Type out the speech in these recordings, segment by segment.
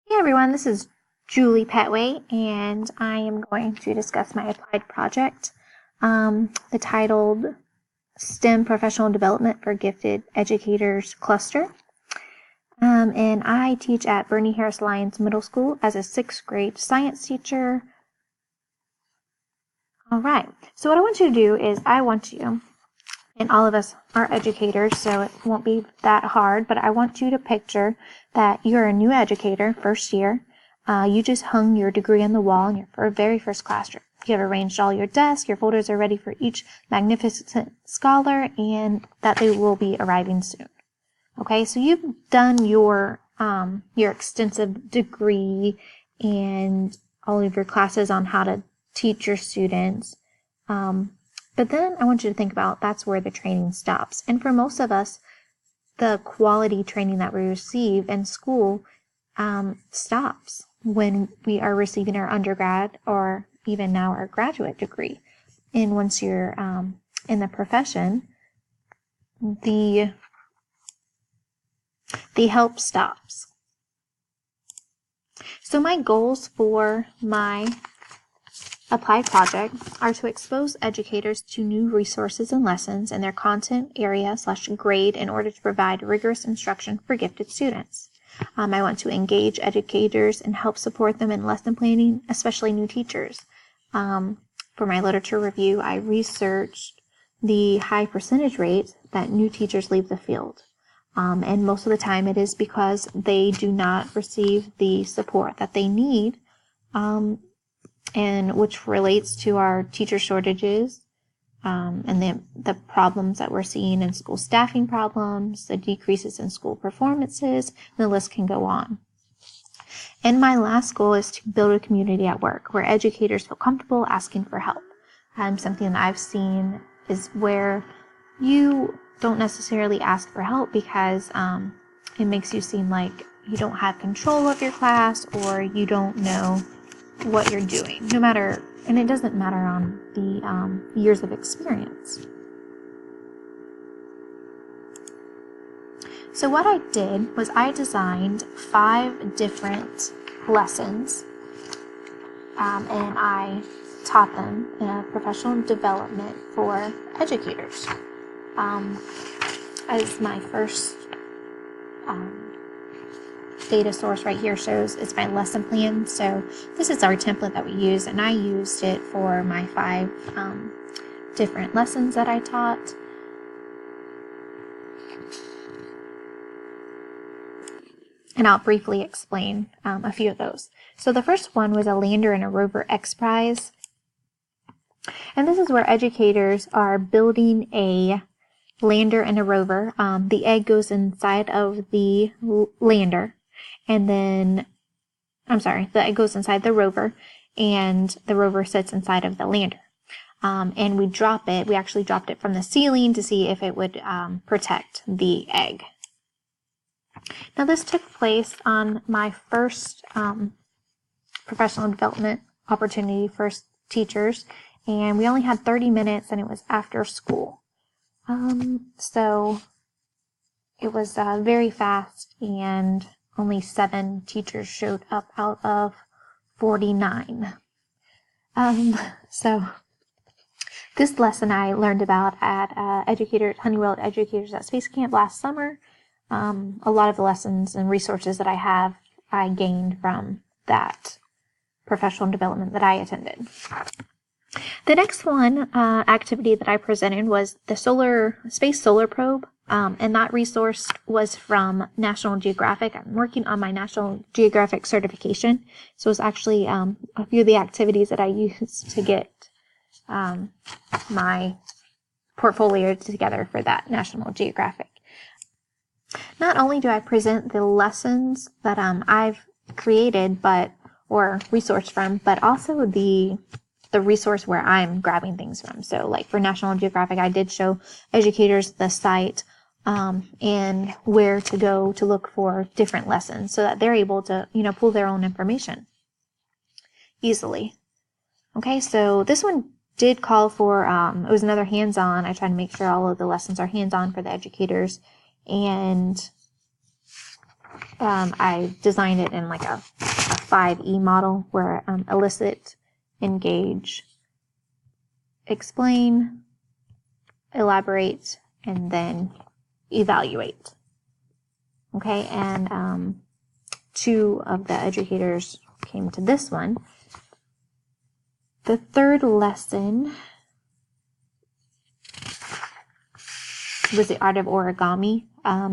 Hey everyone, this is Julie Petway, and I am going to discuss my applied project, the titled STEM Professional Development for Gifted Educators Cluster. And I teach at Bernie Harris Lyons Middle School as a 6th grade science teacher. All right, so what I want you to do is I want you, and all of us are educators, so it won't be that hard, but I want you to picture that you're a new educator, first year. You just hung your degree on the wall in your very first classroom. You have arranged all your desks, your folders are ready for each magnificent scholar, and that they will be arriving soon. Okay, so you've done your extensive degree and all of your classes on how to teach your students. But then I want you to think about that's where the training stops. And for most of us, the quality training that we receive in school stops when we are receiving our undergrad or even now our graduate degree. And once you're in the profession, the help stops. So my goals for my applied project are to expose educators to new resources and lessons in their content area / grade in order to provide rigorous instruction for gifted students. I want to engage educators and help support them in lesson planning, especially new teachers. For my literature review, I researched the high percentage rate that new teachers leave the field. And most of the time it is because they do not receive the support that they need, and which relates to our teacher shortages, and the problems that we're seeing in school staffing problems, the decreases in school performances, and the list can go on. And my last goal is to build a community at work where educators feel comfortable asking for help. Something that I've seen is where you don't necessarily ask for help because it makes you seem like you don't have control of your class or you don't know what you're doing, and it doesn't matter on the years of experience. So what I did was I designed 5 different lessons, and I taught them in a professional development for educators. As my first data source right here shows it's my lesson plan. So this is our template that we use, and I used it for my 5 different lessons that I taught. And I'll briefly explain a few of those. So the first one was a Lander and a Rover X Prize. And this is where educators are building a lander and a rover. The egg goes inside of the lander, and then, the egg goes inside the rover, and the rover sits inside of the lander. And we drop it. We actually dropped it from the ceiling to see if it would protect the egg. Now this took place on my first professional development opportunity for teachers, and we only had 30 minutes, and it was after school. So it was very fast, and only 7 teachers showed up out of 49. So this lesson I learned about at Honeywell Educators at Space Camp last summer. A lot of the lessons and resources that I gained from that professional development that I attended. The next one activity that I presented was the Space Solar Probe, and that resource was from National Geographic. I'm working on my National Geographic certification, so it's actually a few of the activities that I used to get my portfolio together for that National Geographic. Not only do I present the lessons that I've created or resourced from, but also the resource where I'm grabbing things from. So like for National Geographic, I did show educators the site and where to go to look for different lessons so that they're able to, pull their own information easily. Okay, so this one did call for, it was another hands-on. I try to make sure all of the lessons are hands-on for the educators. And I designed it in like a 5E model where elicit, engage, explain, elaborate, and then evaluate. Okay, and 2 of the educators came to this one. The third lesson was the art of origami.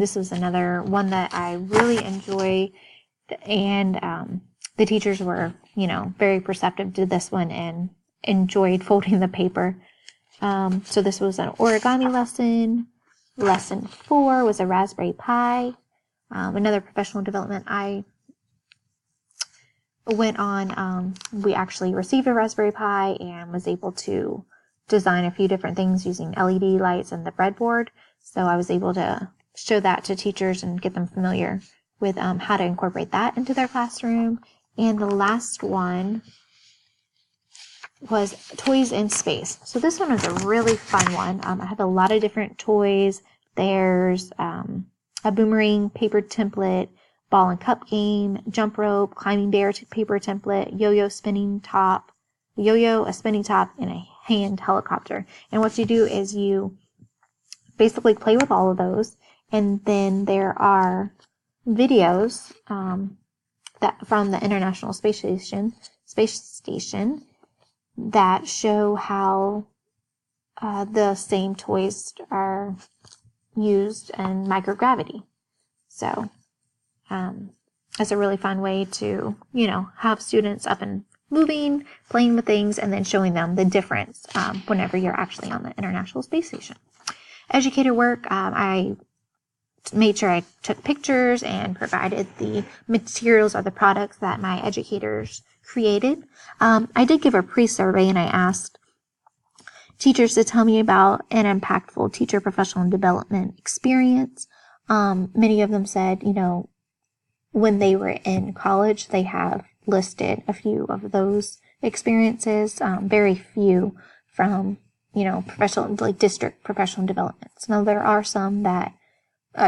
This was another one that I really enjoy, and the teachers were, very perceptive to this one and enjoyed folding the paper. So this was an origami lesson. Lesson 4 was a Raspberry Pi. Another professional development I went on, we actually received a Raspberry Pi and was able to design a few different things using LED lights and the breadboard. So I was able to show that to teachers and get them familiar with how to incorporate that into their classroom. And the last one was Toys in Space. So this one was a really fun one. I have a lot of different toys. There's a boomerang paper template, ball and cup game, jump rope, climbing bear paper template, yo-yo, a spinning top, and a hand helicopter. And what you do is you basically play with all of those, and then there are videos that from the International Space Station that show how the same toys are used in microgravity. So it's a really fun way to, have students up and moving, playing with things, and then showing them the difference whenever you're actually on the International Space Station. Educator work, I made sure I took pictures and provided the materials or the products that my educators created. I did give a pre-survey, and I asked teachers to tell me about an impactful teacher professional development experience. Many of them said, when they were in college, they have listed a few of those experiences, very few from, professional, like district professional developments. Now, there are some that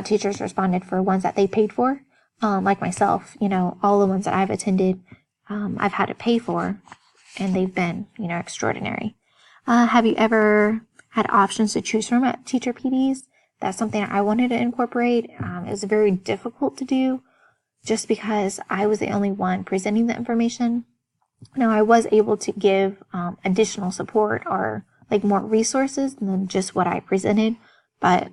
teachers responded for ones that they paid for, like myself, all the ones that I've attended, I've had to pay for, and they've been, extraordinary. Have you ever had options to choose from at teacher PDs? That's something I wanted to incorporate. It was very difficult to do just because I was the only one presenting the information. Now, I was able to give additional support or like more resources than just what I presented, but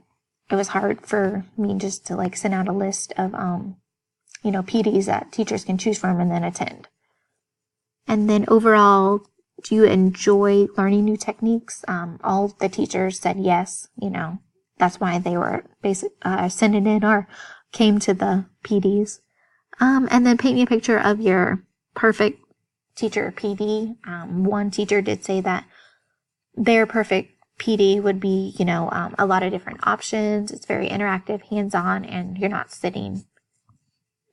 it was hard for me just to like send out a list of, PDs that teachers can choose from and then attend. And then overall, do you enjoy learning new techniques? All the teachers said yes, that's why they were sending in or came to the PDs. And then paint me a picture of your perfect teacher PD. One teacher did say that their perfect PD would be, a lot of different options. It's very interactive, hands-on, and you're not sitting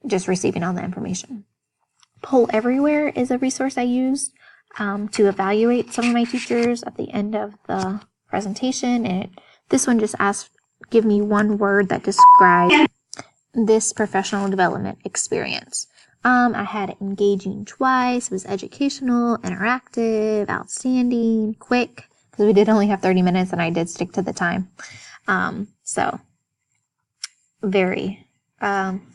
just receiving all the information. Poll Everywhere is a resource I used to evaluate some of my teachers at the end of the presentation. And this one just asked, give me one word that describes this professional development experience. I had engaging twice. It was educational, interactive, outstanding, quick, because we did only have 30 minutes and I did stick to the time. So very,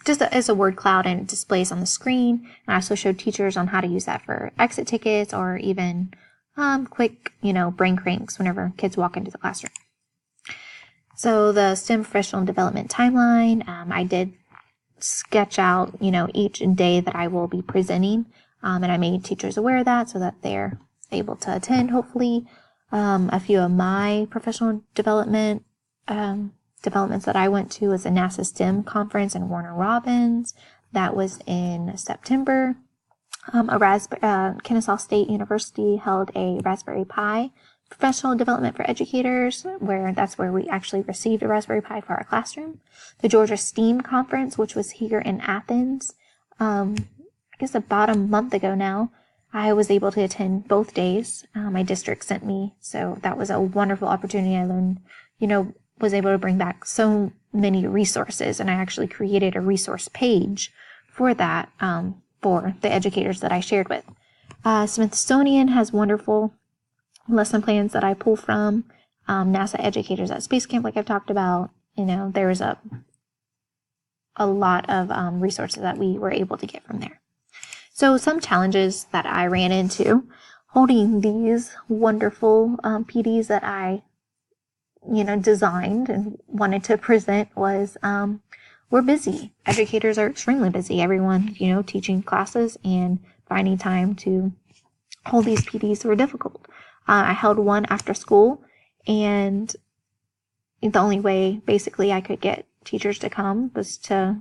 just as a word cloud, and it displays on the screen. And I also showed teachers on how to use that for exit tickets or even quick, brain cranks whenever kids walk into the classroom. So the STEM professional development timeline, I did sketch out, each day that I will be presenting, and I made teachers aware of that so that they're able to attend, hopefully. A few of my professional developments that I went to was a NASA STEM conference in Warner Robins. That was in September. Kennesaw State University held a Raspberry Pi professional development for educators, that's where we actually received a Raspberry Pi for our classroom. The Georgia STEAM Conference, which was here in Athens, I guess about a month ago now, I was able to attend both days. My district sent me, so that was a wonderful opportunity. I learned, was able to bring back so many resources, and I actually created a resource page for that for the educators that I shared with. Smithsonian has wonderful lesson plans that I pull from. NASA Educators at Space Camp, like I've talked about, there's a lot of resources that we were able to get from there. So some challenges that I ran into holding these wonderful PDs that I designed and wanted to present was we're busy. Educators are extremely busy. Everyone, teaching classes and finding time to hold these PDs were difficult. I held one after school, and the only way basically I could get teachers to come was to,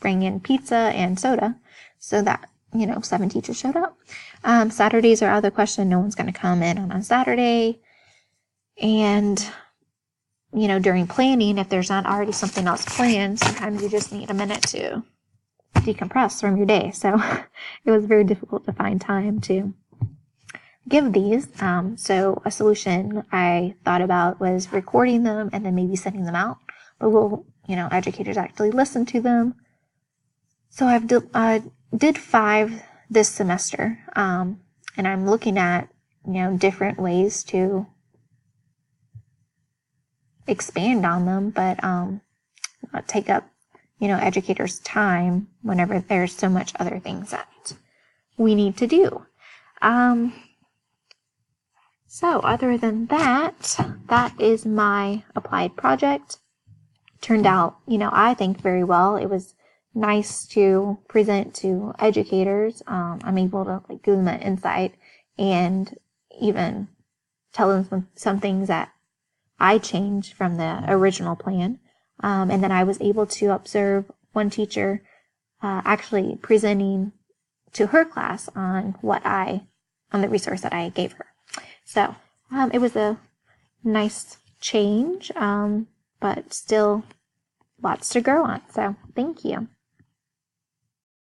bring in pizza and soda so that, 7 teachers showed up. Saturdays are out of the question. No one's going to come in on a Saturday. And, during planning, if there's not already something else planned, sometimes you just need a minute to decompress from your day. So it was very difficult to find time to give these. So a solution I thought about was recording them and then maybe sending them out. But will, educators actually listen to them? So I've did 5 this semester. And I'm looking at, different ways to expand on them, but not take up, educators' time whenever there's so much other things that we need to do. So other than that, that is my applied project. Turned out, I think very well. It was nice to present to educators. I'm able to give them that insight and even tell them some things that I changed from the original plan. And then I was able to observe one teacher actually presenting to her class on on the resource that I gave her. So it was a nice change, but still lots to grow on. So thank you.